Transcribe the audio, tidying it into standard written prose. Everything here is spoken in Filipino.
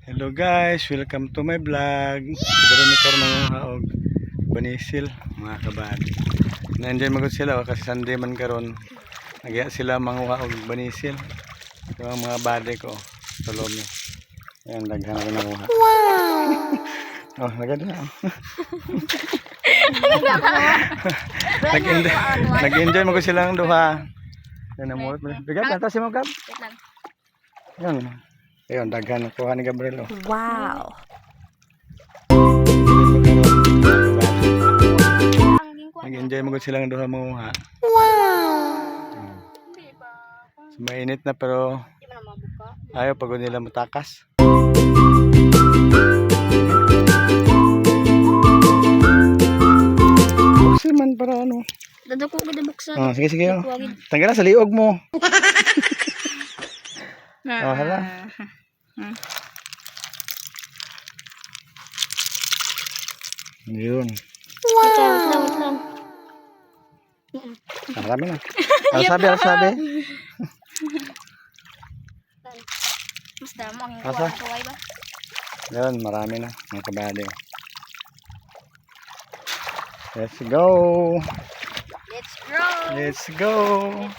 Hello guys, welcome to my vlog. Karon karon ng haog banisil mga kabady. Nandiyan magud sila kasi Sunday man karon. Nagya sila manguha og banisil. Yung mga bade ko sa loob niya. Ayan, daghan na nakuha. Wow. Oh, naganda. Nag-enjoy mo ko silang duha. Yan ang mulot mo. Bigyan na si mo Gab. Yan. Ayun, daghan nakuha ni Gabriel. Oh. Wow. Nag-enjoy mo ko silang duha manguha. Wow. So, mainit na pero ayaw pagod nila matakas. Buksin man para ano. Dadako ko buksan. Oh, sige sige. Oh. Tanggal na sa liog mo. Oh, hala. Yun. Wow. Marami na. Sabi. Mas damo ang Asa? kuway ba? Yun, marami na. Mga kabady. Let's go. Let's go. Let's go.